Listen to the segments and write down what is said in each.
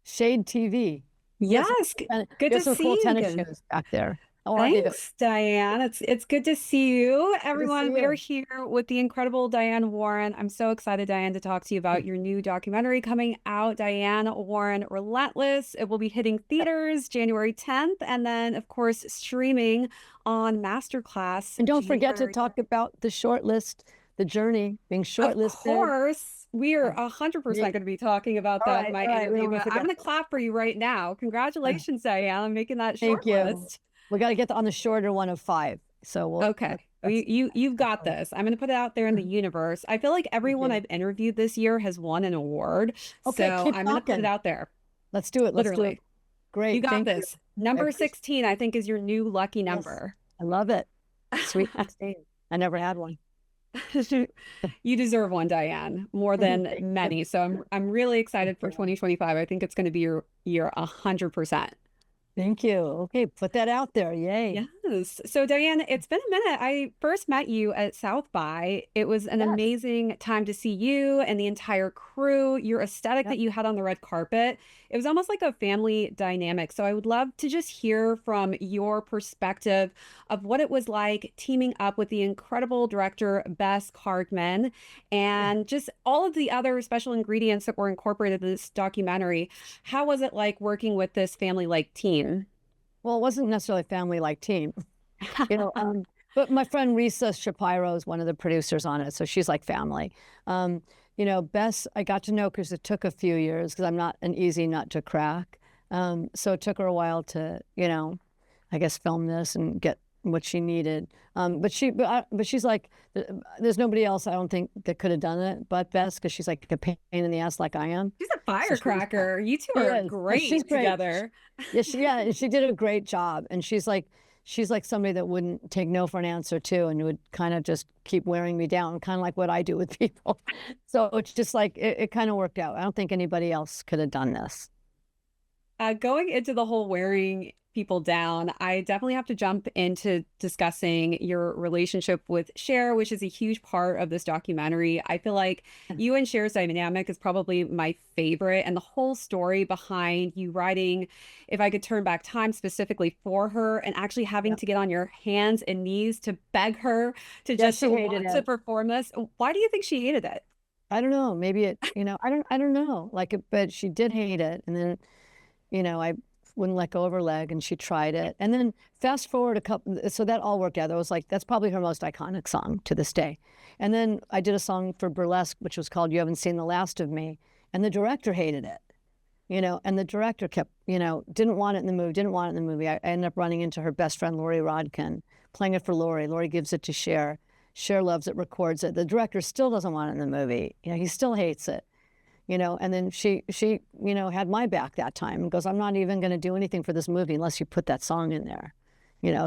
Shade TV. You have some, Yes, good you have to some see cool you tennis again. shoes back there. How are you? Thanks, Diane. It's good to see you, Good to see everyone. We are you. here with the incredible Diane Warren. I'm so excited, Diane, to talk to you about your new documentary coming out, Diane Warren, Relentless. It will be hitting theaters January 10th, and then, of course, streaming on Masterclass And don't forget to January. talk about the short list, the journey, being Of shortlisted. course, we are Oh, 100% neat. going to be talking about All that in right, my all right. We interview, don't want to but I'm forget going to clap for you right now. that. Congratulations, Diane, on making that Thank short you. list. We got to get on the shorter one of five. So Okay. You've that's got fine. this. I'm going to put it out there in the universe. I feel like Thank everyone you. I've interviewed this year has won an award. Okay, So keep I'm going to put it talking. out there, Let's do it. Let's do it. literally. You Great. got Thank you. this. I Number appreciate 16, I think, is your new lucky it. Yes. number. I love it. Sweet 16. I never had one. You deserve one, Diane, more than Thank you. many. So I'm really excited for 2025. I think it's going to be your year 100%. Thank you. Okay, put that out there. Yay. Yes. So, Diane, it's been a minute. I first met you at South by. It was an Yes. amazing time to see you and the entire crew, your aesthetic that Yep. you had on the red carpet. It was almost like a family dynamic. So, I would love to just hear from your perspective of what it was like teaming up with the incredible director, Bess Cargman, and just all of the other special ingredients that were incorporated in this documentary. How was it like working with this family-like team? Well, it wasn't necessarily a family-like team, you know. But my friend Risa Shapiro is one of the producers on it, so she's like family. Um, Bess, I got to know because it took a few years because I'm not an easy nut to crack. So it took her a while to, I guess, film this and get what she needed. But she's like, there's nobody else I don't think that could have done it but Bess because she's like a pain in the ass like I am. She's a So she was fun. firecracker. You two She are is, and she's great great. together. Yeah, and she did a great job. And she's like somebody that wouldn't take no for an answer too, and would kind of just keep wearing me down, kind of like what I do with people. So it's just like it kind of worked out. I don't think anybody else could have done this. Going into the whole wearing people down, I definitely have to jump into discussing your relationship with Cher, which is a huge part of this documentary. I feel like you and Cher's dynamic is probably my favorite, and the whole story behind you writing If I Could Turn Back Time specifically for her and actually having Yeah, to get on your hands and knees to beg her to yeah, just she hated want to it. perform this. Why do you think she hated it? I don't know. Maybe I don't know. Like, but she did hate it, and then I wouldn't let go of her leg, and she tried it. And then fast forward a couple, so that all worked out. That was like, that's probably her most iconic song to this day. And then I did a song for Burlesque, which was called You Haven't Seen the Last of Me. And the director hated it, and the director kept, didn't want it in the movie, didn't want it in the movie. I ended up running into her best friend, Lori Rodkin, playing it for Lori. Lori gives it to Cher. Cher loves it, records it. The director still doesn't want it in the movie. He still hates it. And then she had my back that time and goes, I'm not even going to do anything for this movie unless you put that song in there.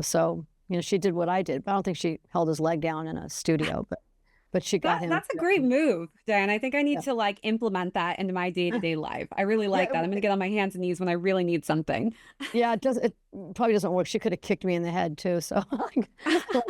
So she did what I did, but I don't think she held his leg down in a studio, but she got him. That's a great move, Dan. I think I need Yeah. to like implement that into my day-to-day life. I really Yeah, like that. I'm gonna get on my hands and knees when I really need something. yeah, it probably doesn't work. She could have kicked me in the head too. So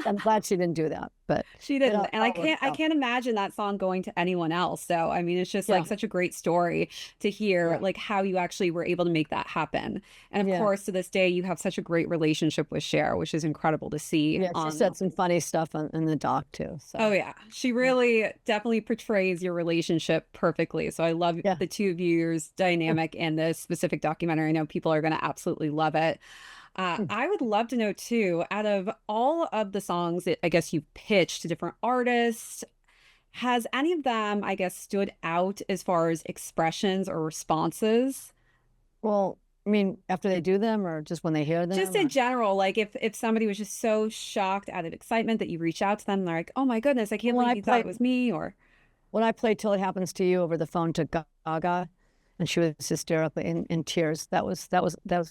I'm glad she didn't do that, but She it didn't. all, And all worked I out. can't imagine that song going to anyone else. So I mean it's just Yeah, like such a great story to hear yeah, like how you actually were able to make that happen. And of yeah. course, to this day, you have such a great relationship with Cher, which is incredible to see Yeah, she on. said some funny stuff in the doc too. Oh So yeah, she yeah, really definitely portrays your relationship perfectly. So I love yeah. the two of you's dynamic in this specific documentary. I know people are going to absolutely love it. I would love to know too, out of all of the songs that I guess you pitched to different artists, has any of them, I guess, stood out as far as expressions or responses? Well, I mean, after they do them, or just when they hear Just them, in or general, like if somebody was just so shocked out of excitement that you reach out to them, they're like, "Oh my goodness, I can't when believe I you thought play it was me," or when I played "Till It Happens to You" over the phone to Gaga, and she was hysterical in tears. That was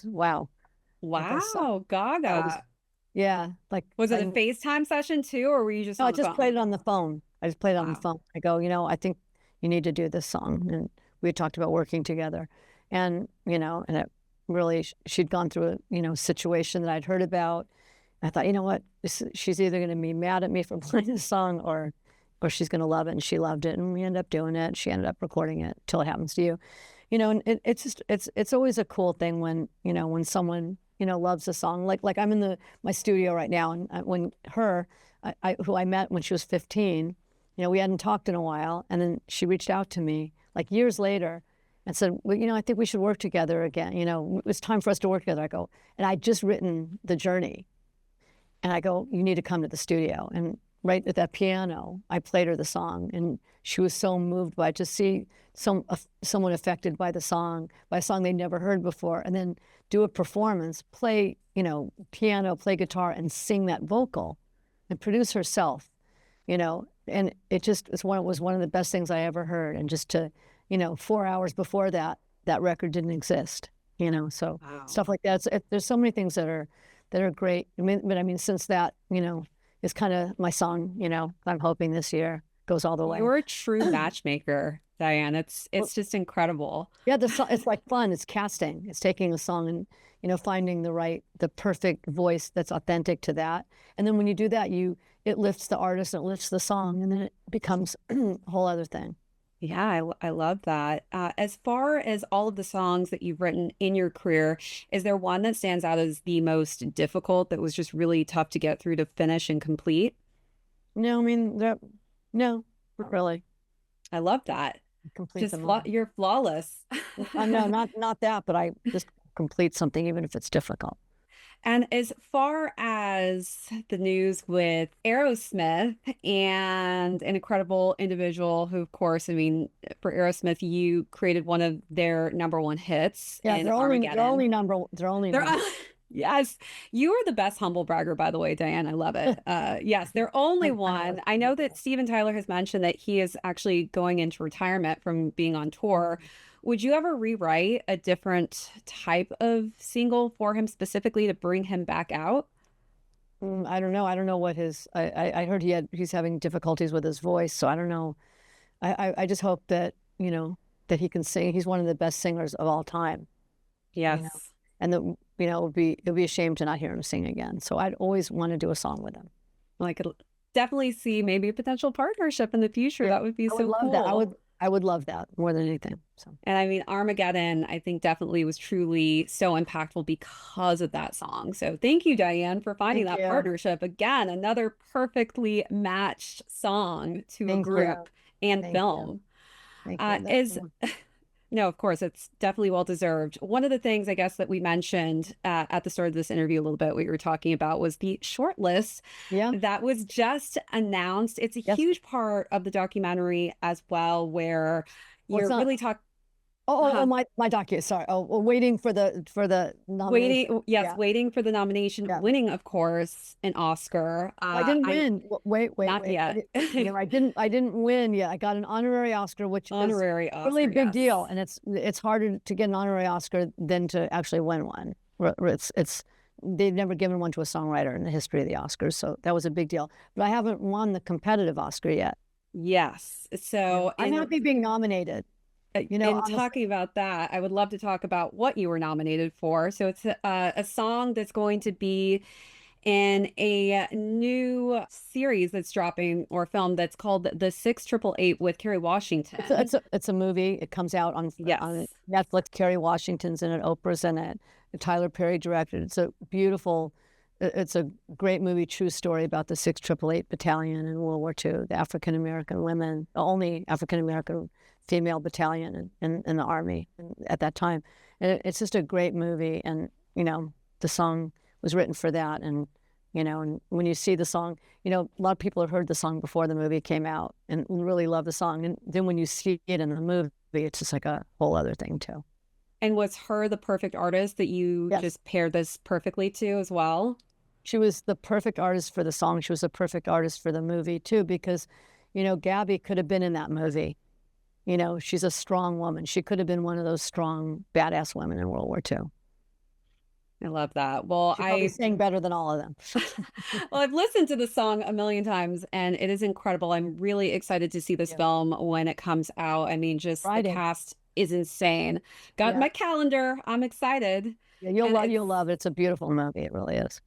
wow. Like I saw "Wow, that was Gaga." yeah. Like Was it a I FaceTime session too, or were you just no, I on the just phone? played it on the phone. I just played it on the Wow. phone. I go, I think you need to do this song, and we had talked about working together, and it really she'd gone through a situation that I'd heard about. I thought, you know what, she's either going to be mad at me for playing this song, or she's going to love it, and she loved it, and we ended up doing it. She ended up recording it till it happens to you, And it's just it's always a cool thing when when someone loves a song. Like I'm in my studio right now, and when her who I met when she was 15, we hadn't talked in a while, and then she reached out to me like years later and said, well, I think we should work together again. It's time for us to work together. I go, and I'd just written The Journey, and I go, you need to come to the studio. And right at that piano, I played her the song, and she was so moved by it, to see someone affected by a song they'd never heard before, and then do a performance, play, piano, play guitar, and sing that vocal, and produce herself, and it was one of the best things I ever heard. And just to, 4 hours before that record didn't exist, so Wow. stuff like that. There's so many things that are great. But I mean, since that, is kind of my song, I'm hoping this year goes all the way. You're a true matchmaker, Diane. It's Well, just incredible. yeah, it's like fun. It's casting. It's taking a song and, finding the perfect voice that's authentic to that. And then when you do that, it lifts the artist, and it lifts the song, and then it becomes a whole other thing. Yeah, I love that. As far as all of the songs that you've written in your career, is there one that stands out as the most difficult, that was just really tough to get through to finish and complete? No, I mean, no, not really. I love that. Complete Just them all. you're flawless. No, not that, but I just complete something even if it's difficult. And as far as the news with Aerosmith and an incredible individual who, of course, I mean, for Aerosmith, you created one of their number one hits Yeah, in they're Armageddon. only number. Yes, you are the best humble bragger, by the way, Diane. I love it. Yes, they're only one. I know that Steven Tyler has mentioned that he is actually going into retirement from being on tour. Would you ever rewrite a different type of single for him specifically to bring him back out? I don't know. I don't know what I heard he's having difficulties with his voice, so I don't know. I just hope that, that he can sing. He's one of the best singers of all time, Yes. and that, it would be a shame to not hear him sing again. So I'd always want to do a song with him. Well, I could definitely see maybe a potential partnership in the future. Yeah, That would be I would so love cool. that. I would love that more than anything. So. And I mean, Armageddon, I think definitely was truly so impactful because of that song. So thank you, Diane, for finding Thank that you. partnership. Again, another perfectly matched song to a Thank you. group and Thank film. you. Thank you. No, of course, it's definitely well deserved. One of the things I guess that we mentioned at the start of this interview a little bit, what you were talking about, was the short list Yeah. that was just announced. It's a Yes. huge part of the documentary as well, where you're really talking. My docu. Sorry. We're waiting for the nomination. Waiting for the nomination, Yeah. winning, of course, an Oscar. I didn't win. Wait. Not yet. I didn't win yet. I got an honorary Oscar, which Honorary is Oscar, really a big yes. deal, and it's harder to get an honorary Oscar than to actually win one. It's they've never given one to a songwriter in the history of the Oscars, so that was a big deal. But I haven't won the competitive Oscar yet. Yes. So I'm happy being nominated. Talking about that, I would love to talk about what you were nominated for. So it's a song that's going to be in a new series that's dropping, or film, that's called The 688 with Kerry Washington. It's a movie. It comes out on Netflix. Kerry Washington's in it. Oprah's in it. Tyler Perry directed. It's a great movie, true story about the 688 Battalion in World War II, the African American women, the only African American female battalion in the Army at that time. And it's just a great movie. And, the song was written for that. And, and when you see the song, a lot of people have heard the song before the movie came out and really love the song. And then when you see it in the movie, it's just like a whole other thing too. And was her the perfect artist that you just paired this perfectly to as well? She was the perfect artist for the song. She was the perfect artist for the movie too, because, Gabby could have been in that movie. She's a strong woman. She could have been one of those strong, badass women in World War II. I love that. Well, I sang better than all of them. Well, I've listened to the song a million times, and it is incredible. I'm really excited to see this film when it comes out. I mean, just Friday. The cast is insane. Got my calendar. I'm excited. Yeah, you'll love it. It's a beautiful movie. It really is.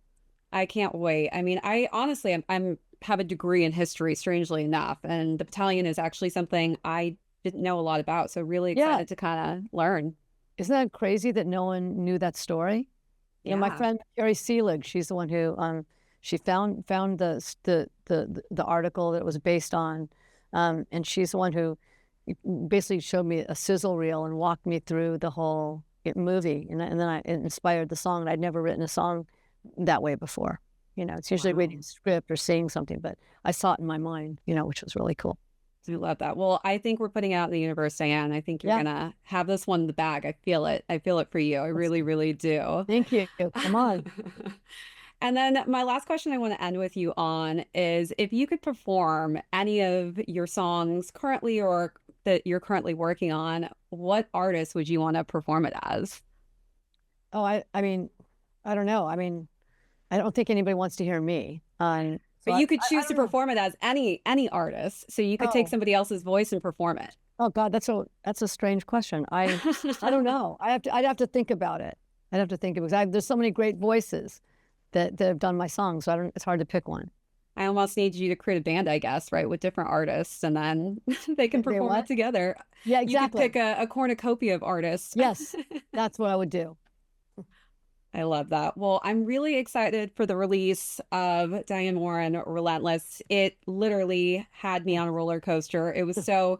I can't wait. I mean, I honestly, I'm have a degree in history, strangely enough, and the Battalion is actually something I didn't know a lot about. So really Yeah. excited to kind of learn. Isn't that crazy that no one knew that story? You know, my Yeah. friend Carrie Seelig, she's the one who she found the article that it was based on, and she's the one who basically showed me a sizzle reel and walked me through the whole movie, and then it inspired the song. And I'd never written a song that way before. You know, it's usually reading a script or seeing something, but I saw it in my mind, you know, which was really cool. I love that. Well, I think we're putting out in the universe, Diane. I think you're gonna have this one in the bag. I feel it. I feel it for you. I really, really do. Thank you. Come on. And then my last question I want to end with you on is if you could perform any of your songs currently or that you're currently working on, what artist would you want to perform it as? Oh, I mean, I don't know. I mean, I don't think anybody wants to hear me. But you could choose to perform it as any artist. So you could take somebody else's voice and perform it. Oh God, that's a strange question. I don't know. I'd have to think about it. I'd have to think about it. There's so many great voices that have done my songs, so it's hard to pick one. I almost need you to create a band, I guess, right, with different artists, and then they can perform it together. Yeah, exactly. You could pick a cornucopia of artists. Yes, that's what I would do. I love that. Well, I'm really excited for the release of Diane Warren, Relentless. It literally had me on a roller coaster. It was so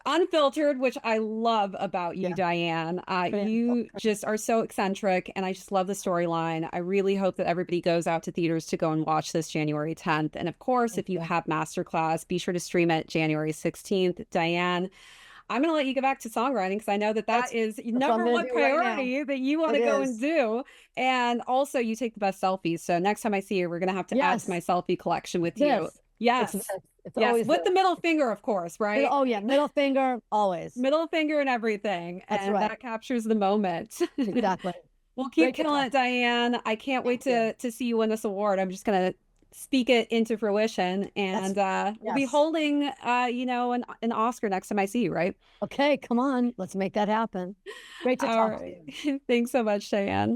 unfiltered, which I love about you, Diane. You just are so eccentric, and I just love the storyline. I really hope that everybody goes out to theaters to go and watch this January 10th. And of course, if you have Masterclass, be sure to stream it January 16th. Diane, I'm going to let you get back to songwriting because I know that is number one priority that you want to go and do. And also, you take the best selfies. So next time I see you, we're going to have to add to my selfie collection with you. Yes. It's always with the middle finger, of course, right? Oh, yeah. Middle finger, always. Middle finger and everything. And that captures the moment. Exactly. Well, keep killing it, Diane. I can't wait to see you win this award. I'm just going to speak it into fruition, and we'll be holding you know, an Oscar next time I see you, right? Okay, come on, let's make that happen. Great to talk to you. Thanks so much, Diane.